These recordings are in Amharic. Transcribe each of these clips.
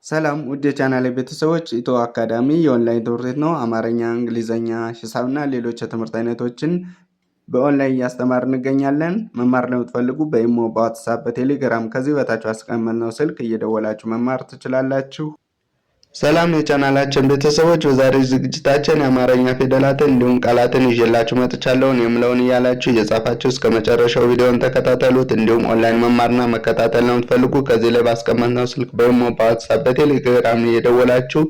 ሰላም ውድ የቻናሌ ቤተሰቦች ኢትዮ አካዳሚ የኦንላይን ትምህርት ቤት ነው። አማርኛ፣ እንግሊዘኛ፣ ሂሳብና ሌሎች የትምህርት አይነቶችን በኦንላይን እያስተማርን እንገኛለን። መማር ለምትፈልጉ በኢሞ፣ በዋትስአፕ፣ በቴሌግራም ከዚህ በታች አስቀመጥነው ስልክ እየደወላችሁ መማር ትችላላችሁ። ሰላም የቻናላችን ቤተሰቦች፣ በዛሬው ዝግጅታችን የአማርኛ ፊደላትን እንዲሁም ቃላትን ይዤላችሁ መጥቻለሁ። የምለውን እያላችሁ እየጻፋችሁ እስከ መጨረሻው ቪዲዮን ተከታተሉት። እንዲሁም ኦንላይን መማርና መከታተል ነው የምትፈልጉ ከዚህ ላይ ባስቀመጥነው ስልክ በኢሞ፣ በዋትስአፕ፣ በቴሌግራም እየደወላችሁ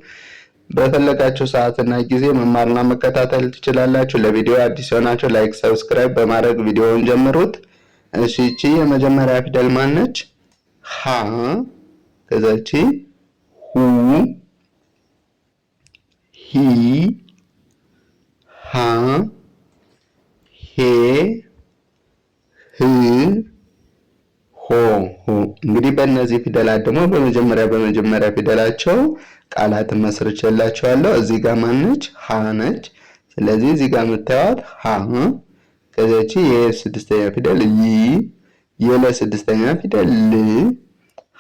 በፈለጋችሁ ሰዓትና ጊዜ መማርና መከታተል ትችላላችሁ። ለቪዲዮ አዲስ ሆናችሁ ላይክ፣ ሰብስክራይብ በማድረግ ቪዲዮውን ጀምሩት። እሺ፣ እቺ የመጀመሪያ ፊደል ማነች? ሀ። ከዛቺ ሁ፣ ሂ፣ ሃ፣ ሄ፣ ህ፣ ሆ። እንግዲህ በእነዚህ ፊደላት ደግሞ በመጀመሪያ ፊደላቸው ቃላትን መስርቼላችኋለሁ። እዚህ ጋር ማነች? ሃ ነች። ስለዚህ እዚህ ጋር የምታዩት ሃ፣ ከዚያቺ የስድስተኛ ፊደል ይ፣ የለ ስድስተኛ ፊደል ል፣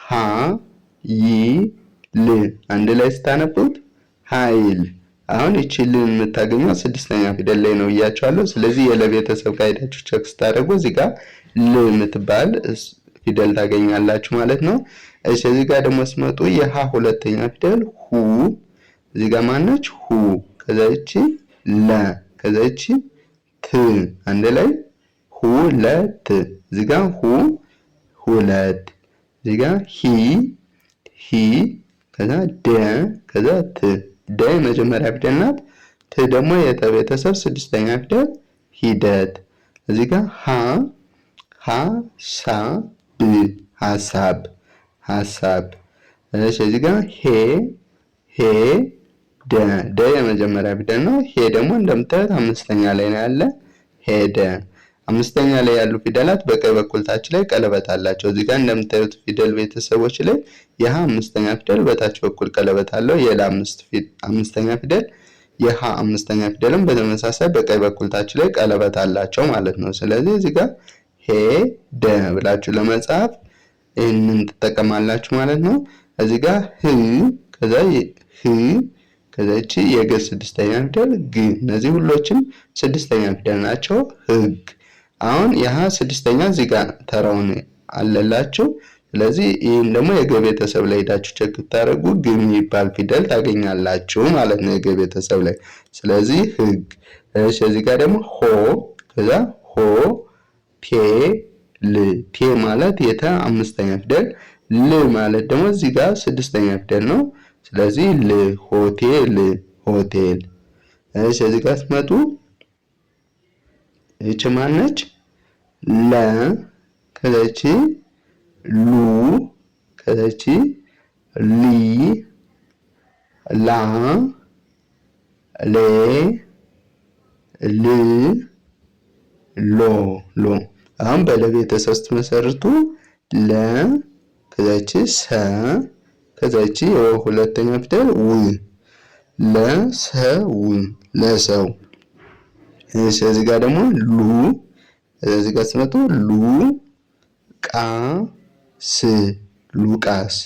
ሃ፣ ይ፣ ል አንድ ላይ ስታነቡት ኃይል። አሁን እቺ ል የምታገኘው ስድስተኛ ፊደል ላይ ነው እያቻለሁ። ስለዚህ የለቤተሰብ ጋይዳችሁ ቼክ ስታደርጉ እዚህ ጋር ል የምትባል ፊደል ታገኛላችሁ ማለት ነው። እሺ፣ እዚህ ጋር ደግሞ ስመጡ የሃ ሁለተኛ ፊደል ሁ፣ እዚህ ጋር ማነች? ሁ። ከዛ እቺ ለ፣ ከዛ እቺ ት አንድ ላይ ሁለት። እዚህ ጋር ሁ ሁለት፣ እዚህ ጋር ሂ ሂ፣ ከዛ ደ፣ ከዛ ት። ደ የመጀመሪያ ፊደል ናት። ት ደግሞ የተቤተሰብ ስድስተኛ ፊደል ሂደት። እዚህ ጋር ሃ ሃ፣ ሳ፣ ብ ሐሳብ ሐሳብ። እሺ፣ እዚህ ጋር ሄ ሄ፣ ደ። ደ የመጀመሪያ ፊደል ነው። ሄ ደግሞ እንደምታዩት አምስተኛ ላይ ነው ያለ ሄደ። አምስተኛ ላይ ያሉ ፊደላት በቀኝ በኩል ታች ላይ ቀለበት አላቸው። እዚህ ጋር እንደምታዩት ፊደል ቤተሰቦች ላይ የሃ አምስተኛ ፊደል በታች በኩል ቀለበት አለው። የለ አምስተኛ ፊደል፣ የሃ አምስተኛ ፊደልም በተመሳሳይ በቀኝ በኩል ታች ላይ ቀለበት አላቸው ማለት ነው። ስለዚህ እዚህ ጋር ሄ ደ ብላችሁ ለመጻፍ ይህንን ትጠቀማላችሁ ማለት ነው። እዚህ ጋር ህ፣ ከዛ ህ፣ ከዛ እቺ የገ ስድስተኛ ፊደል ግ። እነዚህ ሁሎችም ስድስተኛ ፊደል ናቸው። ህግ። አሁን የሃ ስድስተኛ እዚህ ጋር ተራውን አለላችሁ። ስለዚህ ይህን ደግሞ የገ ቤተሰብ ላይ ሄዳችሁ ቼክ ታደርጉ ግ የሚባል ፊደል ታገኛላችሁ ማለት ነው የገ ቤተሰብ ላይ። ስለዚህ ህግ። እሺ፣ እዚህ ጋር ደግሞ ሆ፣ ከዛ ሆ ቴ ል። ቴ ማለት የተ አምስተኛ ፊደል፣ ል ማለት ደግሞ እዚህ ጋር ስድስተኛ ፊደል ነው። ስለዚህ ል፣ ሆቴል ሆቴል። እሺ፣ እዚህ ጋር ስትመጡ እቺ ማነች? ለ፣ ከዛቺ ሉ፣ ከዛቺ ሊ፣ ላ፣ ሌ፣ ል፣ ሎ ሎ። አሁን በለቤተሰብ ስትመሰርቱ ለ፣ ከዛቺ ሰ፣ ከዛቺ ሁለተኛ ፊደል ው፣ ለሰው ለሰው። እሺ፣ እዚህ ጋር ደግሞ ሉ፣ እዚህ ጋር ስትመጡ ሉ ቃ ስ ሉቃስ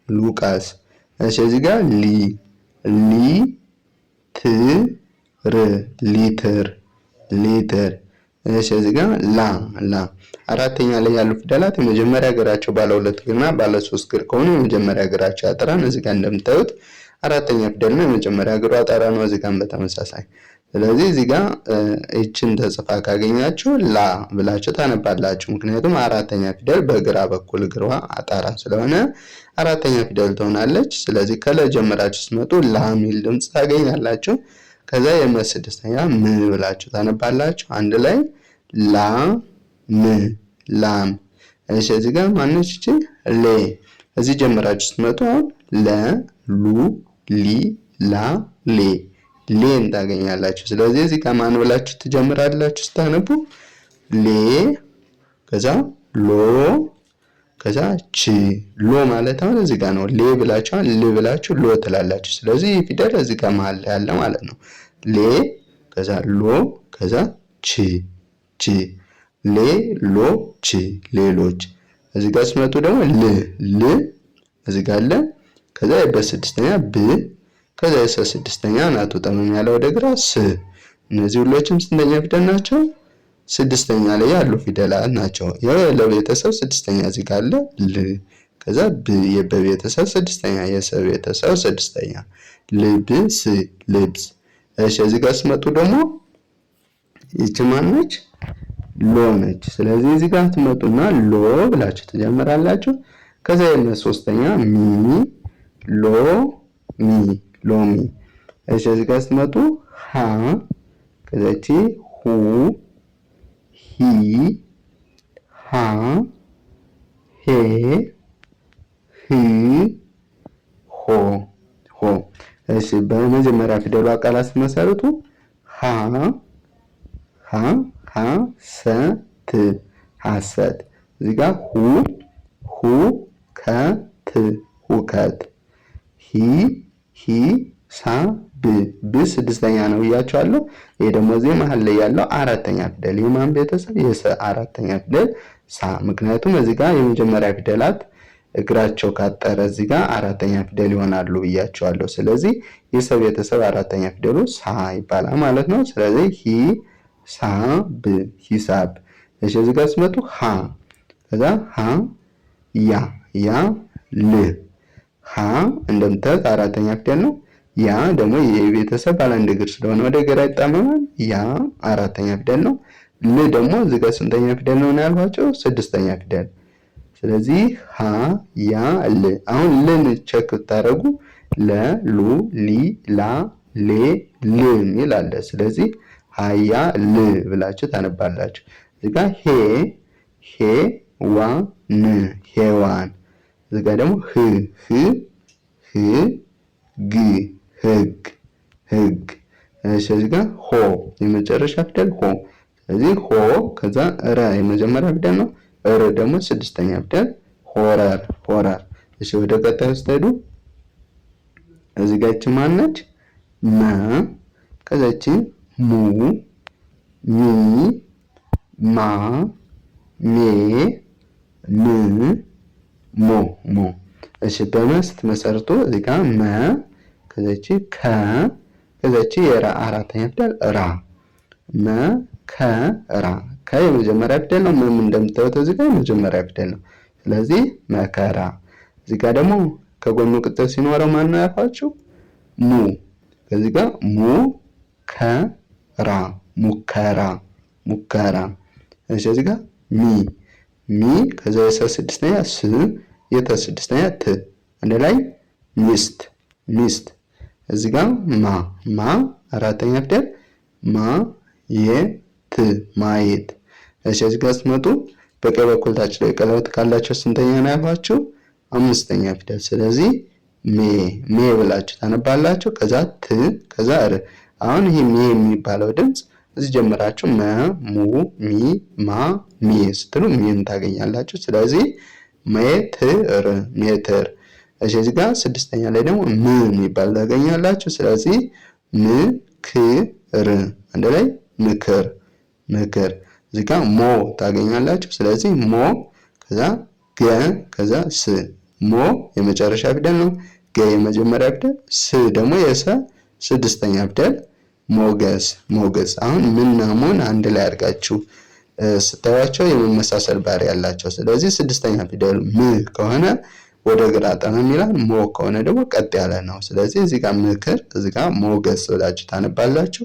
ሉቃስ። እሺ፣ እዚህ ጋር ሊ ሊ ት ር ሊትር ሊትር። እሺ፣ እዚህ ጋር ላ ላ። አራተኛ ላይ ያሉ ፊደላት የመጀመሪያ እግራቸው ባለ ሁለት እግርና ባለ ሶስት እግር ከሆነ የመጀመሪያ እግራቸው ያጠራን። እዚህ ጋር እንደምታዩት አራተኛ ፊደል ነው፣ የመጀመሪያ እግሩ አጠራ ነው። እዚህ ጋር በተመሳሳይ። ስለዚህ እዚህ ጋር እችን ተጽፋ ካገኛችሁ ላ ብላችሁ ታነባላችሁ። ምክንያቱም አራተኛ ፊደል በግራ በኩል እግሯ አጠራ ስለሆነ አራተኛ ፊደል ትሆናለች። ስለዚህ ከላይ ጀምራችሁ ስትመጡ ላ ሚል ድምጽ ታገኛላችሁ። ከዛ የመስድስተኛ ም ብላችሁ ታነባላችሁ። አንድ ላይ ላ ም ላም። እሺ፣ እዚህ ጋር ማነች? እቺ ሌ። እዚህ ጀምራችሁ ስትመጡ አሁን ለ፣ ሉ፣ ሊ፣ ላ፣ ሌ ሌን ታገኛላችሁ። ስለዚህ እዚህ ጋር ማን ብላችሁ ትጀምራላችሁ ስታነቡ? ሌ፣ ከዛ ሎ፣ ከዛ ቺ። ሎ ማለት አሁን እዚህ ጋር ነው። ሌ ብላችሁ ል ብላችሁ ሎ ትላላችሁ። ስለዚህ ይህ ፊደል እዚህ ጋር መሀል ላይ ያለ ማለት ነው። ሌ፣ ከዛ ሎ፣ ከዛ ቺ ቺ። ሌ፣ ሎ፣ ቺ ሌሎች። እዚህ ጋር ስመጡ ደግሞ ል ል፣ እዚህ ጋር አለ ከዛ የበ ስድስተኛ ብ፣ ከዛ የሰ ስድስተኛ ናቱ ጠመም ያለ ወደ ግራ ስ። እነዚህ ሁሎችም ስንተኛ ፊደል ናቸው? ስድስተኛ ላይ ያሉ ፊደላት ናቸው። ለቤተሰብ ስድስተኛ እዚህ ጋር አለ ል። ከዛ ብ የበ ቤተሰብ ስድስተኛ፣ የሰ ቤተሰብ ስድስተኛ ልብስ ልብስ። እሺ እዚህ ጋር ስመጡ ደግሞ ይቺ ማነች? ሎ ነች። ስለዚህ እዚህ ጋር ትመጡና ሎ ብላችሁ ትጀምራላችሁ። ከዛ የመ ሶስተኛ ሚ ሎ ሚ ሎሚ። እሺ እዚህ ጋር ስትመጡ ሃ ከዛቺ ሁ ሂ ሃ ሄ ህ ሆ ሆ። እሺ በመጀመሪያ ፊደሏ ቃላት ሲመሰርቱ ሃ ሃ ሃ ሰ ት ሐሰት። እዚህ ጋር ሁ ሁ ከት ሁከት። ሂ ሂ ሳ ብ ብ ስድስተኛ ነው ብያቸዋለሁ። ይሄ ደግሞ እዚህ መሀል ላይ ያለው አራተኛ ፊደል የማን ቤተሰብ? የሰ አራተኛ ፊደል ሳ። ምክንያቱም እዚህ ጋር የመጀመሪያ ፊደላት እግራቸው ካጠረ እዚህ ጋር አራተኛ ፊደል ይሆናሉ ብያቸዋለሁ። ስለዚህ የሰ ቤተሰብ አራተኛ ፊደሉ ሳ ይባላል ማለት ነው። ስለዚህ ሂ ሳ ብ ሂሳብ። እሺ እዚህ ጋር ሲመጡ ሃ ከዛ ሃ ያ ያ ል። ሃ እንደምታዩት አራተኛ ፊደል ነው። ያ ደግሞ የቤተሰብ ባለ አንድ እግር ስለሆነ ወደ ግራ ይጣመማል። ያ አራተኛ ፊደል ነው። ል ደግሞ እዚህ ጋር ስንተኛ ፊደል ነው ያልኳቸው? ስድስተኛ ፊደል። ስለዚህ ሃ ያ ል። አሁን ልን ቸክ ብታደርጉ ለ ሉ ሊ ላ ሌ ል የሚል አለ። ስለዚህ ሃያ ል ብላችሁ ታነባላችሁ። እዚህ ጋር ሄ ሄ ዋ ን ሄዋን። እዚህ ጋር ደግሞ ህ ህ ህ ግ ህግ ህግ። እሺ እዚህ ጋር ሆ የመጨረሻ ፊደል ሆ። ስለዚህ ሆ ከዛ ረ የመጀመሪያ ፊደል ነው። ረ ደግሞ ስድስተኛ ፊደል ሆረር ሆረር። እሺ ወደ ቀጣዩ ስትሄዱ እዚህ ጋር እቺ ማነች? መ ከዛ እቺ ሙ ሚ ማ ሜ ም ሞ ሞ። እሺ በመ ስትመሰርቱ እዚህ ጋር መ ከዛቺ ከ ከዛቺ የራ አራተኛ ፊደል ራ መ ከ ራ። ከ የመጀመሪያ ፊደል ነው። ምንም እንደምታዩት እዚህ ጋር የመጀመሪያ ፊደል ነው። ስለዚህ መከራ። እዚህ ጋር ደግሞ ከጎኑ ቅጥል ሲኖረው ማን ነው ያልኳችሁ? ሙ። ከዚህ ጋር ሙ ከራ ሙከራ ሙከራ። እሺ እዚህ ጋር ሚ ሚ ከዛ የሰ ስድስተኛ ስ የተ ስድስተኛ ት አንድ ላይ ሚስት ሚስት። እዚህ ጋር ማ ማ አራተኛ ፊደል ማ የት ማየት። እሺ እዚህ ጋር ስትመጡ በቀኝ በኩል ታች ላይ ቀለበት ካላቸው ስንተኛ ነው ያልኳችሁ? አምስተኛ ፊደል። ስለዚህ ሜ ሜ ብላችሁ ታነባላችሁ። ከዛ ት ከዛ ር። አሁን ይሄ ሜ የሚባለው ድምፅ እዚህ ጀምራችሁ መ ሙ ሚ ማ ሜ ስትሉ ሜን ታገኛላችሁ። ስለዚህ ሜትር ሜትር። እሺ እዚህ ጋር ስድስተኛ ላይ ደግሞ ም የሚባል ታገኛላችሁ። ስለዚህ ምክር አንድ ላይ ምክር ምክር። እዚህ ጋር ሞ ታገኛላችሁ። ስለዚህ ሞ ከዛ ገ ከዛ ስ ሞ የመጨረሻ ፊደል ነው። ገ የመጀመሪያ ፊደል፣ ስ ደግሞ የሰ ስድስተኛ ፊደል ሞገስ ሞገስ። አሁን ምና ሞን አንድ ላይ አድርጋችሁ ስታዩቸው የመመሳሰል ባህሪ ያላቸው። ስለዚህ ስድስተኛ ፊደል ም ከሆነ ወደ ግራ ጠመም ይላል፣ ሞ ከሆነ ደግሞ ቀጥ ያለ ነው። ስለዚህ እዚህ ጋር ምክር፣ እዚህ ጋር ሞገስ ብላችሁ ታነባላችሁ።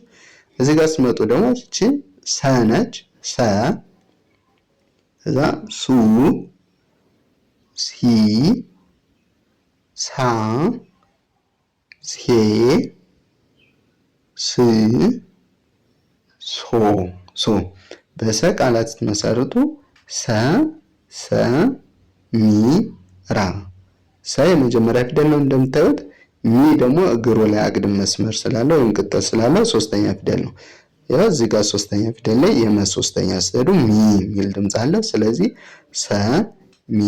እዚህ ጋር ስመጡ ደግሞ እቺ ሰ ነች። ሰ እዛ ሱ ሲ ሳ ሴ ስ ሶ ሶ። በሰ ቃላት ስትመሰርቱ ሰ ሰ ሚ ራ። ሰ የመጀመሪያ ፊደል ነው እንደምታዩት። ሚ ደግሞ እግሩ ላይ አግድም መስመር ስላለው ወይም ቅጠል ስላለው ሶስተኛ ፊደል ነው። ያው እዚህ ጋር ሶስተኛ ፊደል ላይ የመ ሶስተኛ ስትሄዱ ሚ የሚል ድምፅ አለ። ስለዚህ ሰ ሚ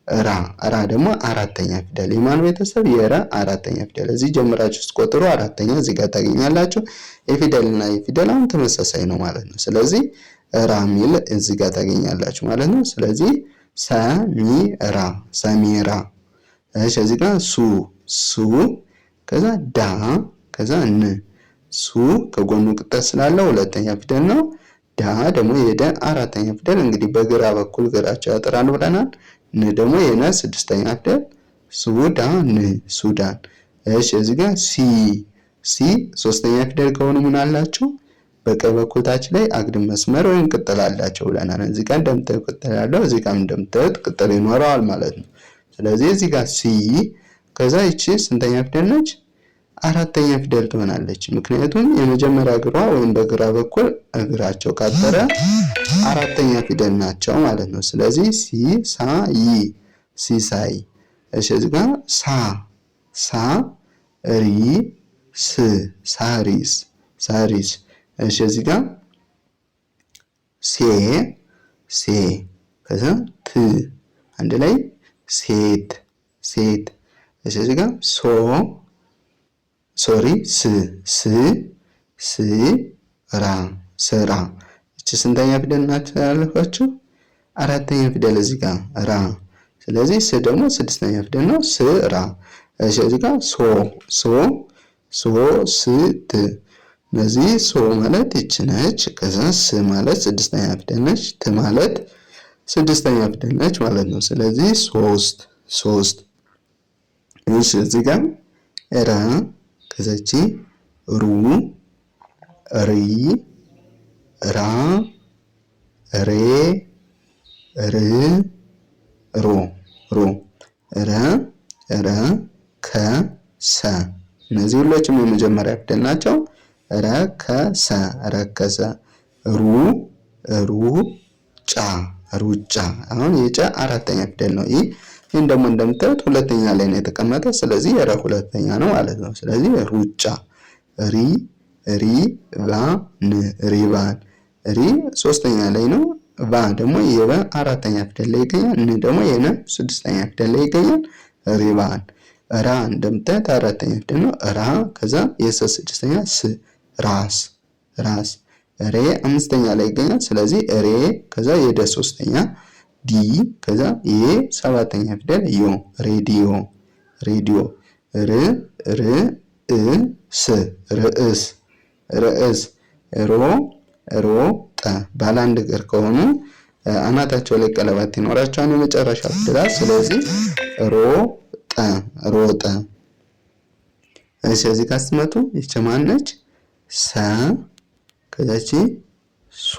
ራ። ራ ደግሞ አራተኛ ፊደል የማን ቤተሰብ? የረ አራተኛ ፊደል። እዚህ ጀምራችሁ ስትቆጥሩ አራተኛ እዚህ ጋር ታገኛላችሁ። የፊደልና የፊደል አሁን ተመሳሳይ ነው ማለት ነው። ስለዚህ ራ ሚል እዚህ ጋር ታገኛላችሁ ማለት ነው። ስለዚህ ሰሚራ ሰሚራ። እሺ እዚህ ጋር ሱ ከዛ ዳ ከዛ ን ሱ ከጎኑ ቅጠል ስላለው ሁለተኛ ፊደል ነው። ዳ ደግሞ የደ አራተኛ ፊደል። እንግዲህ በግራ በኩል ግራቸው ያጠራል ብለናል። ን ደግሞ የነ ስድስተኛ ፊደል። ሱዳን ሱዳን። እሺ እዚህ ጋር ሲ ሶስተኛ ፊደል ከሆኑ ምን አላቸው? በቀኝ በኩል ታች ላይ አግድም መስመር ወይም ቅጠል አላቸው ብለናል። እዚህ ጋር እንደምታዩት ቅጠል ያለው እዚህ ጋር እንደምታዩት ቅጠል ይኖረዋል ማለት ነው። ስለዚህ እዚህ ጋር ሲ ከዛ ይቺ ስንተኛ ፊደል ነች? አራተኛ ፊደል ትሆናለች። ምክንያቱም የመጀመሪያ እግሯ ወይም በግራ በኩል እግራቸው ካጠረ አራተኛ ፊደል ናቸው ማለት ነው። ስለዚህ ሲ ሳ ይ ሲሳይ። እሺ እዚህ ጋር ሳ ሪ ስ ሳሪስ ሳሪስ። እሺ እዚህ ጋር ሴ ከዛ ት አንድ ላይ ሴት ሴት። እሺ እዚህ ጋር ስራ ስራ። እቺ ስንተኛ ፊደል ናት ያለፋችሁ? አራተኛ ፊደል እዚህ ጋር ራ። ስለዚህ ስ ደግሞ ስድስተኛ ፊደል ነው ስራ። እሺ እዚህ ጋር ሶስት። እነዚህ ሶ ማለት ይች ነች። ከዛ ስ ማለት ስድስተኛ ፊደል ነች። ት ማለት ስድስተኛ ፊደል ነች ማለት ነው። ስለዚህ ሶስት። እሺ እዚህ ጋር ራ ከዛቺ ሩ ሪ ራ ሬ ር ሮ ረ ከ ሰ። እነዚህ ሁሎችም የመጀመሪያ ፊደል ናቸው። ረከሰ ረከሰ። ሩጫ ሩጫ። አሁን የጨ አራተኛ ፊደል ነው። ይህን ደግሞ እንደምታዩት ሁለተኛ ላይ ነው የተቀመጠ። ስለዚህ የረ ሁለተኛ ነው ማለት ነው። ስለዚህ ሩጫ። ሪባን ሪ ሶስተኛ ላይ ነው። ቫ ደግሞ የበ አራተኛ ፊደል ላይ ይገኛል። ን ደግሞ የነ ስድስተኛ ፊደል ላይ ይገኛል። ሪባን። ራ እንደምታዩት አራተኛ ፊደል ነው። ራ ከዛ የሰ ስድስተኛ ራስ ሬ አምስተኛ ላይ ይገኛል። ስለዚህ ሬ ከዛ የደ ሶስተኛ ዲ ከዛ የ ሰባተኛ ፊደል ሬዲዮ ርዕስ ሮጠ። ባለ አንድ እግር ከሆኑ አናታቸው ላይ ቀለበት ይኖራቸዋል የመጨረሻ ፊደላት። ስለዚህ ሮጠ። እሺ እዚህ ጋር ስትመጡ ይቺ ማነች? ሰ ከዛቺ ሱ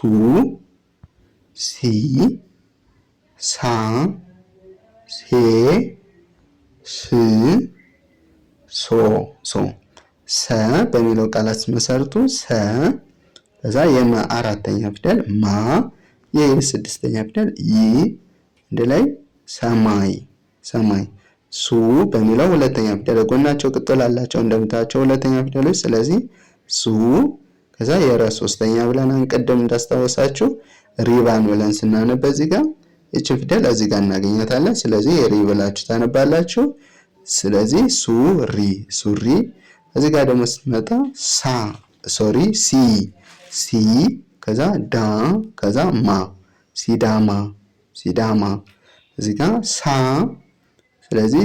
ሲ ሳ ሴ ስ ሶ ሰ በሚለው ቃላት መሰረቱ ሰ ከዛ የመ አራተኛ ፊደል ማ የስድስተኛ ፊደል ይ እንደ ላይ ሰማይ ሱ በሚለው ሁለተኛ ፊደል ጎናቸው ቅጥል አላቸው እንደምታቸው ሁለተኛ ፊደሎች። ስለዚህ ሱ ከዛ የረ ሶስተኛ ብለን አንቀደም እንዳስታወሳችሁ ሪባን ብለን ስናነብ እዚህ ጋር እቺን ፊደል እዚህ ጋር እናገኛታለን። ስለዚህ የሪ ብላችሁ ታነባላችሁ። ስለዚህ ሱሪ። እዚህ ጋር ደግሞ ስትመጣ ሲ ከዛ ዳ ከዛ ማ ሲዳማ እዚህ ጋር ስለዚህ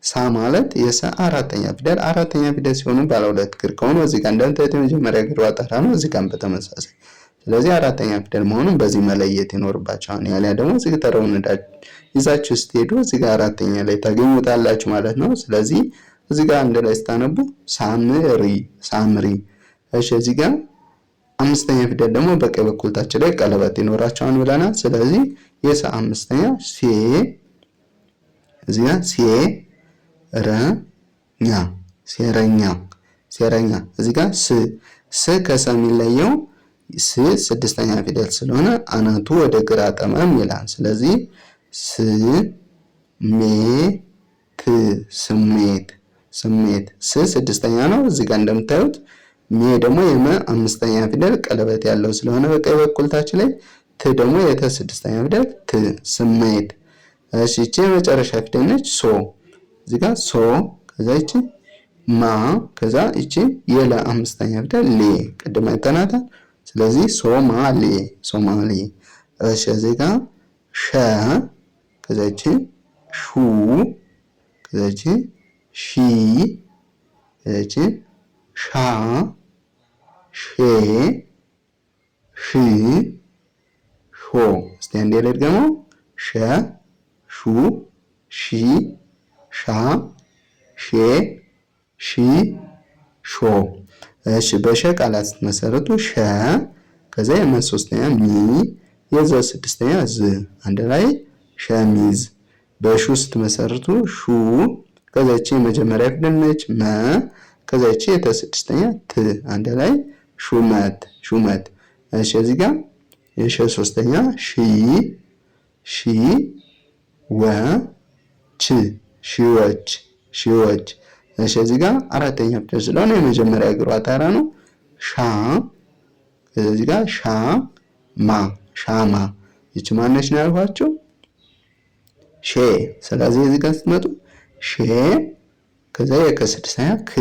ሳ ማለት የሰ አራተኛ ፊደል ሲሆኑ ባለ ሁለት እግር ከሆኑ እዚህ ጋር እንደምታዩት የመጀመሪያ እግር ዋጠራ ነው። እዚህ ጋር በተመሳሳይ ስለዚህ አራተኛ ፊደል መሆኑን በዚህ መለየት ይኖርባቸዋል። ያሊያ ደግሞ እዚህ ተረውን ይዛችሁ ስትሄዱ እዚህ ጋር አራተኛ ላይ ታገኙታላችሁ ማለት ነው። ስለዚህ እዚህ ጋር አንድ ላይ ስታነቡ ሳምሪ። እሺ እዚህ ጋር አምስተኛ ፊደል ደግሞ በቀኝ በኩል ታች ላይ ቀለበት ይኖራቸዋል ብለናል። ስለዚህ የሰ አምስተኛ እዚህ ጋር ሴረኛ። እዚህ ጋር ስ ከሰ የሚለየው ስ ስድስተኛ ፊደል ስለሆነ አናቱ ወደ ግራ ጠመም ይላል። ስለዚህ ስሜት ስ ስድስተኛ ነው። እዚህ ጋር እንደምታዩት ሜ ደግሞ የመ አምስተኛ ፊደል ቀለበት ያለው ስለሆነ በቀኝ በኩል ታች ላይ ት ደግሞ የተ ስድስተኛ ፊደል ስሜት። እሺ እቺ የመጨረሻ ፊደል ነች እዚህ ጋር ከዛ እቺ ማ ከዛ እቺ የለ አምስተኛ ፊደል ሌ ቅድም አይተናታል። ስለዚህ ሶማሌ። እሺ እዚህ ጋር ከዛ እቺ ሹ ከዛ እቺ ሺ ከዛ እቺ ሻ ሼ ሺ ሾ። እስቲ አንዴ ልድገመው። ሸ ሹ ሺ ሻ ሼ ሺ ሾ። እሺ በሸ ቃላት ስትመሰረቱ ሸ ከዛ የመ ሶስተኛ ሚ የዘ ስድስተኛ ዝ አንድ ላይ ሸሚዝ። በሹ ስትመሰርቱ ሹ ከዛ እቺ የመጀመሪያ ፊደል ነች መ ከዛ እቺ የተ ስድስተኛ ት አንድ ላይ ሹመት ሹመት። እሺ እዚህ ጋር የሸ ሶስተኛ ሺ ሺ ወ ች ሺዎች ሺዎች። እሺ እዚህ ጋር አራተኛ ፊደል ስለሆነ የመጀመሪያ እግሯ አጣራ ነው ሻ እዚህ ጋር ሻ ማ ሻማ። ይቺ ማነች ነው ያልኳችሁ ሼ። ስለዚህ እዚህ ጋር ስትመጡ ሼ ከዛ የከ ስድስተኛ ክ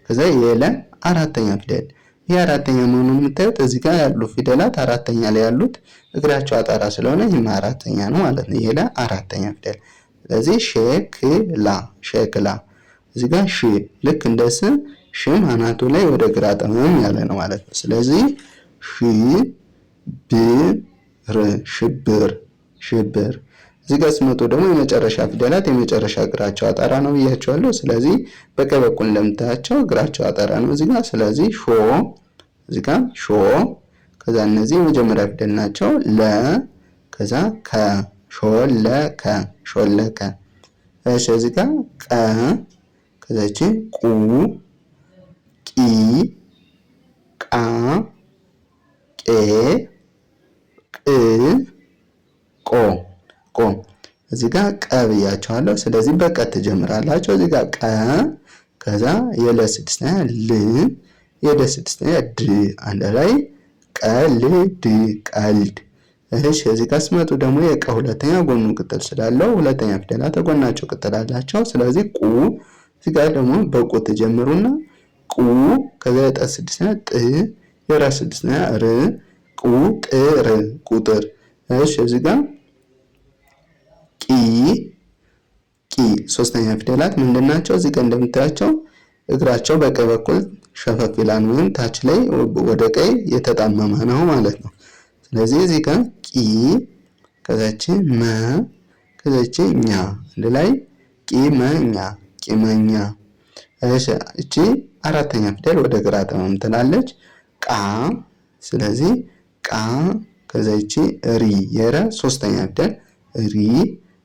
ከዛ የለ አራተኛ ፊደል። ይሄ አራተኛ መሆኑን የምታዩት እዚህ ጋር ያሉ ፊደላት አራተኛ ላይ ያሉት እግራቸው አጣራ ስለሆነ ይሄም አራተኛ ነው ማለት ነው። የለ አራተኛ ፊደል። ስለዚህ ሼክላ ሼክላ። እዚህ ጋር ሺ ልክ እንደ ስ ሽም አናቱ ላይ ወደ ግራ ጠመም ያለ ነው ማለት ነው። ስለዚህ ሺ ብር ሽብር ሽብር። እዚህ ጋር ስመጡ ደግሞ የመጨረሻ ፊደላት የመጨረሻ እግራቸው አጣራ ነው ብያቸዋለሁ። ስለዚህ በቀኝ በኩል እንደምታያቸው እግራቸው አጣራ ነው እዚህ ጋር። ስለዚህ ሾ እዚህ ጋር ሾ ከዛ እነዚህ የመጀመሪያ ፊደል ናቸው ለ ከዛ ከ ሾለከ ሾለከ። እሺ እዚህ ጋር ቀ ከዛ እቺ ቁ ቂ ቃ ቄ ቅ ቆ ቆ። እዚህ ጋር ቀ ብያቸዋለሁ። ስለዚህ በቀ ትጀምራላችሁ። እዚህ ጋር ቀ ከዛ የለ ስድስተኛ ል የደ ስድስተኛ ድ አንድ ላይ ቀልድ ቀልድ። እሺ እዚህ ጋር ስመጡ ደግሞ የቀ ሁለተኛ ጎኑ ቅጥል ስላለው ሁለተኛ ፊደላት ጎናቸው ቅጥል አላቸው። ስለዚህ ቁ እዚህ ጋር ደግሞ በቁ ትጀምሩና ቁ ከዛ የጠ ስድስተኛ ጥ የራ ስድስተኛ ር ቁጥር ቁጥር። እሺ እዚህ ጋር ቂ ቂ ሶስተኛ ፊደላት ምንድናቸው? እዚህ ጋር እንደምታያቸው እግራቸው በቀኝ በኩል ሸፈፍ ይላል ወይም ታች ላይ ወደ ቀኝ የተጣመመ ነው ማለት ነው። ስለዚህ እዚህ ጋር ቂ ከዛች መ ከዛች ኛ አንድ ላይ ቂመኛ ቂመኛ። እሺ እቺ አራተኛ ፊደል ወደ ግራ ጠመም ትላለች ቃ። ስለዚህ ቃ ከዛ እቺ ሪ የረ ሶስተኛ ፊደል ሪ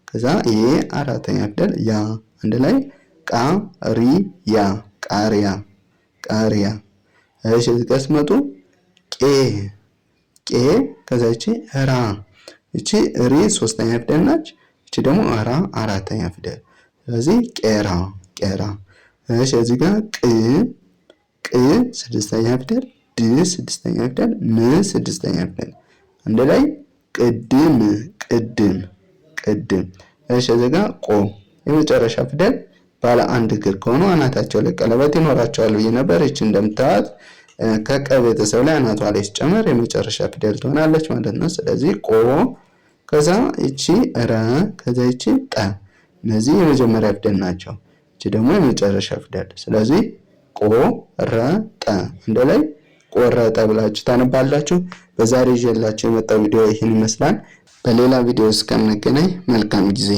ከዛ ይሄ አራተኛ ፊደል ያ አንድ ላይ ቃ ሪ ያ ቃሪያ ቃሪያ። እሺ እዚህ ጋር ስትመጡ ቄ ቄ ከዛ እቺ ራ እቺ ሪ ሶስተኛ ፊደል ናች። እቺ ደግሞ ራ አራተኛ ፊደል። ስለዚህ ቄራ ቄራ። እሺ እዚህ ጋር ቅ ቅ ስድስተኛ ፊደል ድ ስድስተኛ ፊደል ም ስድስተኛ ፊደል አንድ ላይ ቅድም ቅድም ቅድም። እሺ እዚህ ጋር ቆ የመጨረሻ ፊደል ባለ አንድ እግር ከሆኑ አናታቸው ላይ ቀለበት ይኖራቸዋል ብዬ ነበር። እቺ እንደምታዩት ከቀ ቤተሰብ ላይ አናቷ ላይ ሲጨመር የመጨረሻ ፊደል ትሆናለች ማለት ነው። ስለዚህ ቆ ከዛ እቺ ረ ከዛ እቺ ጠ እነዚህ የመጀመሪያ ፊደል ናቸው። እቺ ደግሞ የመጨረሻ ፊደል። ስለዚህ ቆ ረ ጠ እንደ ላይ ቆረጠ ብላችሁ ታነባላችሁ። በዛሬ ይዤላችሁ የመጣው ቪዲዮ ይህን ይመስላል። በሌላ ቪዲዮ እስከምንገናኝ መልካም ጊዜ